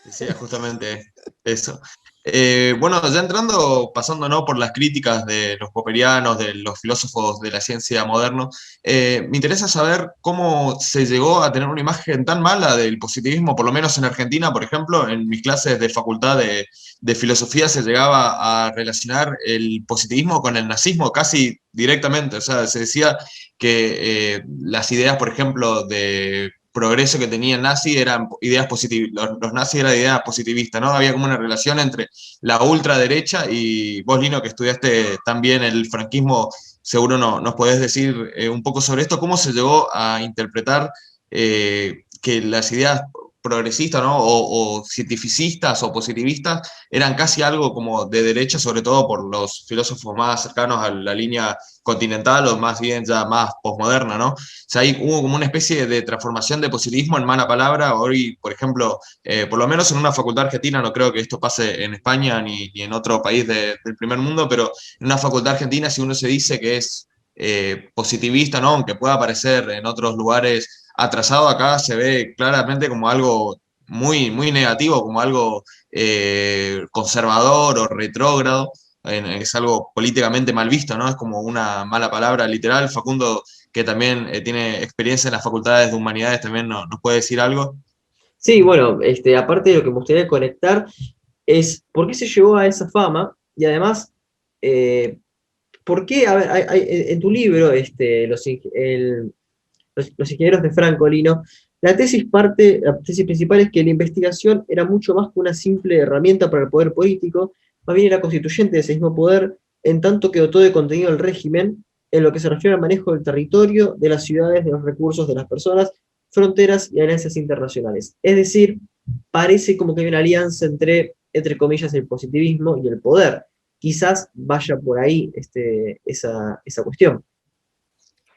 Sí, justamente eso. Bueno, ya entrando, pasando ¿no? por las críticas de los popperianos, de los filósofos de la ciencia moderno, me interesa saber cómo se llegó a tener una imagen tan mala del positivismo, por lo menos en Argentina, por ejemplo, en mis clases de facultad de filosofía se llegaba a relacionar el positivismo con el nazismo casi directamente, o sea, se decía que las ideas, por ejemplo, de progreso que tenía el nazi eran ideas positivas, los nazis eran ideas positivistas, ¿no? Había como una relación entre la ultraderecha y vos, Lino, que estudiaste también el franquismo, seguro no, nos podés decir un poco sobre esto, cómo se llegó a interpretar que las ideas progresistas, ¿no? O cientificistas o positivistas eran casi algo como de derecha, sobre todo por los filósofos más cercanos a la línea continental o más bien ya más posmoderna, ¿no? O sea, ahí hubo como una especie de transformación de positivismo en mala palabra. Hoy, por ejemplo, por lo menos en una facultad argentina, no creo que esto pase en España ni en otro país del primer mundo, pero en una facultad argentina, si uno se dice que es positivista, ¿no? Aunque pueda parecer en otros lugares atrasado, acá se ve claramente como algo muy negativo, como algo conservador o retrógrado. Es algo políticamente mal visto, ¿no? Es como una mala palabra literal. Facundo, que también tiene experiencia en las facultades de humanidades, también nos puede decir algo. Sí, bueno, aparte de lo que me gustaría conectar es por qué se llegó a esa fama y además, eh, por qué, a ver, en tu libro, los ingenieros de Francolino, la tesis principal es que la investigación era mucho más que una simple herramienta para el poder político, más bien era constituyente de ese mismo poder, en tanto que dotó de contenido al régimen en lo que se refiere al manejo del territorio, de las ciudades, de los recursos de las personas, fronteras y alianzas internacionales. Es decir, parece como que hay una alianza entre comillas, el positivismo y el poder. Quizás vaya por ahí esa cuestión.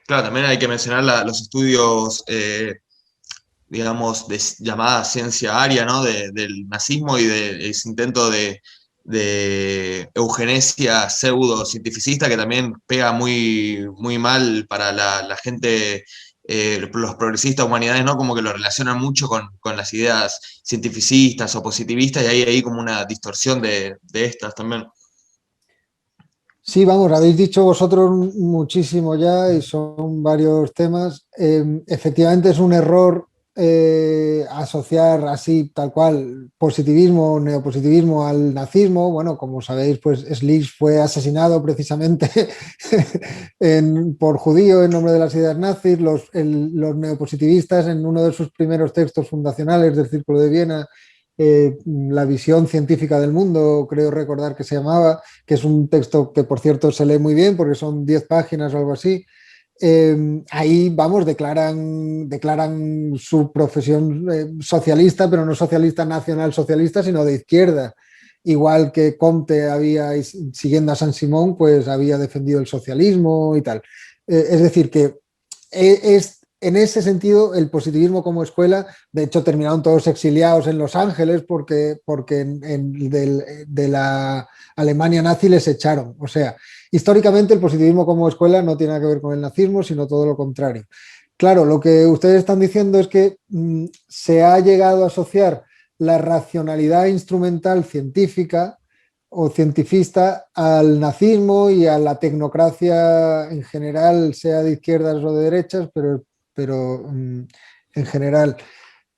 Claro, también hay que mencionar los estudios, digamos, de llamada ciencia aria, ¿no? Del nazismo y de ese intento de eugenesia pseudo-cientificista que también pega muy mal para la gente, los progresistas humanidades, ¿no? Como que lo relacionan mucho con las ideas cientificistas o positivistas y hay como una distorsión de estas también. Sí, vamos, habéis dicho vosotros muchísimo ya y son varios temas. Efectivamente es un error asociar así, tal cual, positivismo o neopositivismo al nazismo. Bueno, como sabéis, pues Slich fue asesinado precisamente por judío en nombre de las ideas nazis. Los neopositivistas, en uno de sus primeros textos fundacionales del Círculo de Viena, la visión científica del mundo, creo recordar que se llamaba, que es un texto que, por cierto, se lee muy bien porque son 10 páginas o algo así. Ahí, vamos, declaran su profesión socialista, pero no socialista nacional socialista, sino de izquierda. Igual que Comte había, siguiendo a Saint-Simon, pues había defendido el socialismo y tal. Es decir, que es en ese sentido el positivismo como escuela, de hecho terminaron todos exiliados en Los Ángeles porque de la Alemania nazi les echaron. O sea, históricamente el positivismo como escuela no tiene nada que ver con el nazismo, sino todo lo contrario. Claro, lo que ustedes están diciendo es que se ha llegado a asociar la racionalidad instrumental científica o cientifista al nazismo y a la tecnocracia en general, sea de izquierdas o de derechas, pero en general,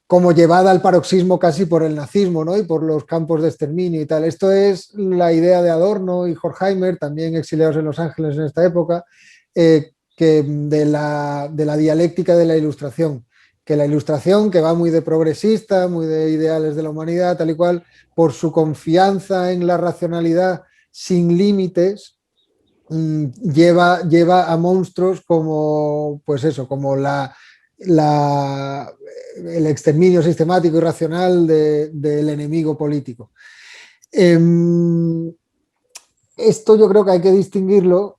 como llevada al paroxismo casi por el nazismo, ¿no? Y por los campos de exterminio y tal. Esto es la idea de Adorno y Horkheimer, también exiliados en Los Ángeles en esta época, que de la dialéctica de la ilustración. Que la ilustración, que va muy de progresista, muy de ideales de la humanidad, tal y cual, por su confianza en la racionalidad sin límites, lleva a monstruos como, pues eso, como el exterminio sistemático y racional del enemigo político. Esto yo creo que hay que distinguirlo.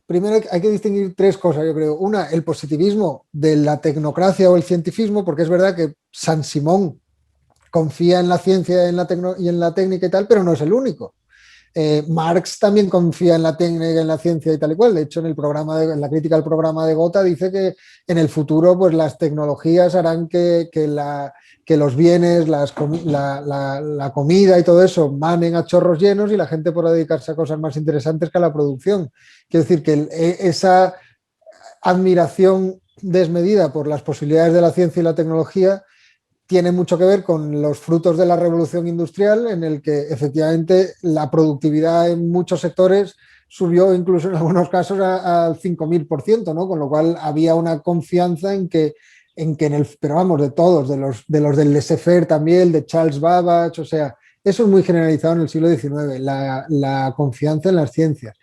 Primero hay que distinguir tres cosas, yo creo. Una, el positivismo de la tecnocracia o el cientifismo, porque es verdad que Saint-Simon confía en la ciencia y en la técnica y tal, pero no es el único. Marx también confía en la técnica, en la ciencia y tal y cual. De hecho, en la crítica al programa de Gotha dice que en el futuro pues, las tecnologías harán que los bienes, la comida y todo eso manen a chorros llenos y la gente podrá dedicarse a cosas más interesantes que a la producción. Quiero decir que esa admiración desmedida por las posibilidades de la ciencia y la tecnología tiene mucho que ver con los frutos de la revolución industrial, en el que efectivamente la productividad en muchos sectores subió incluso en algunos casos al 5.000%, ¿no? Con lo cual había una confianza pero vamos, de todos, de los del laissez-faire también, de Charles Babbage, o sea, eso es muy generalizado en el siglo XIX, la confianza en las ciencias.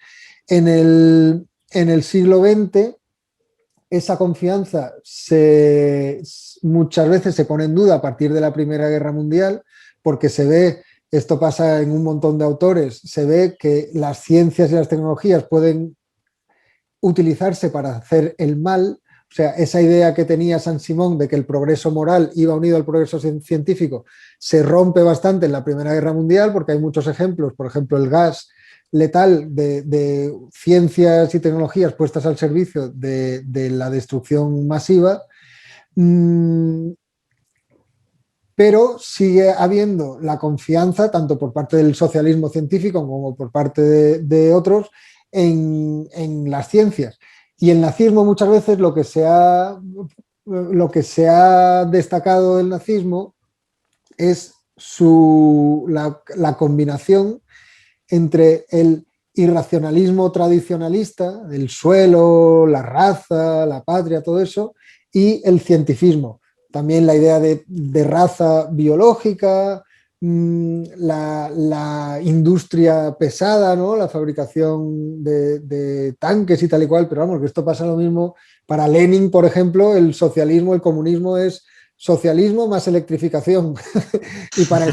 En el siglo XX, esa confianza muchas veces se pone en duda a partir de la Primera Guerra Mundial, porque se ve, esto pasa en un montón de autores, se ve que las ciencias y las tecnologías pueden utilizarse para hacer el mal. O sea, esa idea que tenía Saint-Simon de que el progreso moral iba unido al progreso científico se rompe bastante en la Primera Guerra Mundial, porque hay muchos ejemplos, por ejemplo, el gas letal de ciencias y tecnologías puestas al servicio de la destrucción masiva, pero sigue habiendo la confianza, tanto por parte del socialismo científico como por parte de otros, en las ciencias. Y el nazismo muchas veces lo que se ha destacado del nazismo es la combinación entre el irracionalismo tradicionalista, del suelo, la raza, la patria, todo eso, y el cientifismo. También la idea de raza biológica, la industria pesada, ¿no? La fabricación de tanques y tal y cual, pero vamos, que esto pasa lo mismo. Para Lenin, por ejemplo, el socialismo, el comunismo es socialismo más electrificación. y para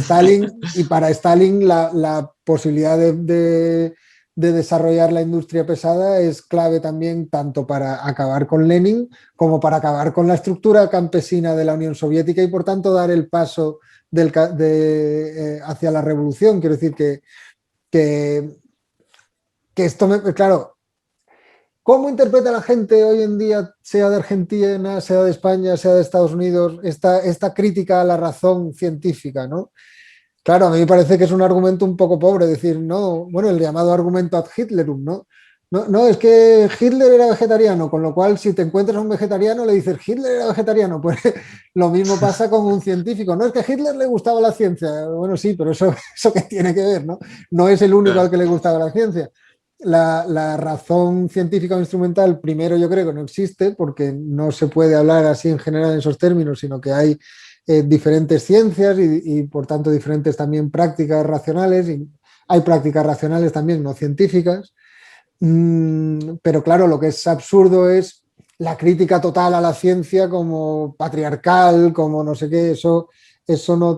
Stalin la posibilidad de desarrollar la industria pesada es clave también tanto para acabar con Lenin como para acabar con la estructura campesina de la Unión Soviética y por tanto dar el paso hacia la revolución. Quiero decir que esto, claro, ¿cómo interpreta la gente hoy en día, sea de Argentina, sea de España, sea de Estados Unidos, esta crítica a la razón científica, ¿no? Claro, a mí me parece que es un argumento un poco pobre, decir, no, bueno, el llamado argumento ad Hitlerum, ¿no? No, es que Hitler era vegetariano, con lo cual si te encuentras a un vegetariano le dices, Hitler era vegetariano, pues lo mismo pasa con un científico. No es que a Hitler le gustaba la ciencia, bueno, sí, pero eso qué tiene que ver, ¿no? No es el único al que le gustaba la ciencia. La razón científica o instrumental, primero yo creo que no existe, porque no se puede hablar así en general en esos términos, sino que hay diferentes ciencias y por tanto diferentes también prácticas racionales, y hay prácticas racionales también no científicas. Pero claro, lo que es absurdo es la crítica total a la ciencia como patriarcal, como no sé qué, eso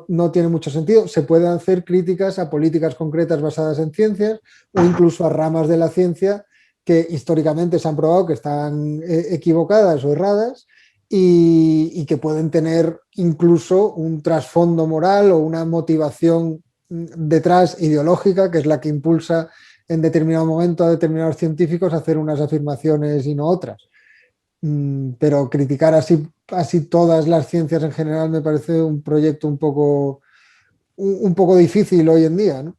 no tiene mucho sentido. Se pueden hacer críticas a políticas concretas basadas en ciencias o incluso a ramas de la ciencia que históricamente se han probado que están equivocadas o erradas y que pueden tener incluso un trasfondo moral o una motivación detrás ideológica, que es la que impulsa en determinado momento a determinados científicos a hacer unas afirmaciones y no otras. Pero criticar así todas las ciencias en general me parece un proyecto un poco difícil hoy en día, ¿no?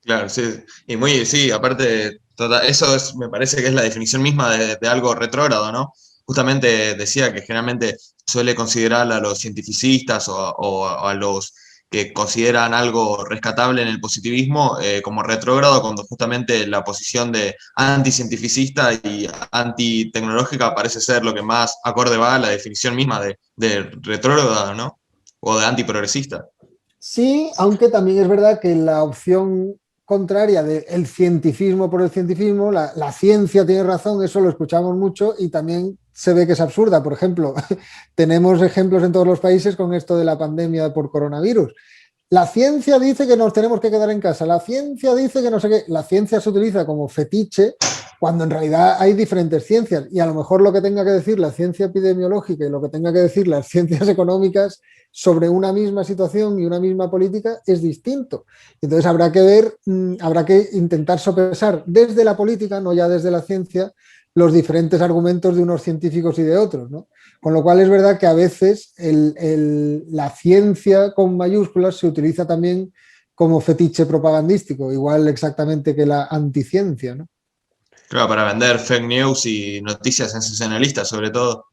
Claro, sí. Y sí, aparte, eso me parece que es la definición misma de algo retrógrado, ¿no? Justamente decía que generalmente suele considerar a los cientificistas o a los que consideran algo rescatable en el positivismo como retrógrado, cuando justamente la posición de anticientificista y antitecnológica parece ser lo que más acorde va a la definición misma de retrógrado, ¿no? O de antiprogresista. Sí, aunque también es verdad que la opción contraria del cientifismo por el cientifismo, la ciencia tiene razón, eso lo escuchamos mucho y también se ve que es absurda. Por ejemplo, tenemos ejemplos en todos los países con esto de la pandemia por coronavirus. La ciencia dice que nos tenemos que quedar en casa, la ciencia dice que no sé qué, la ciencia se utiliza como fetiche cuando en realidad hay diferentes ciencias y a lo mejor lo que tenga que decir la ciencia epidemiológica y lo que tenga que decir las ciencias económicas sobre una misma situación y una misma política es distinto. Entonces habrá que ver, habrá que intentar sopesar desde la política, no ya desde la ciencia, los diferentes argumentos de unos científicos y de otros, ¿no? Con lo cual es verdad que a veces la ciencia con mayúsculas se utiliza también como fetiche propagandístico, igual exactamente que la anticiencia, ¿no? Claro, para vender fake news y noticias sensacionalistas, sobre todo.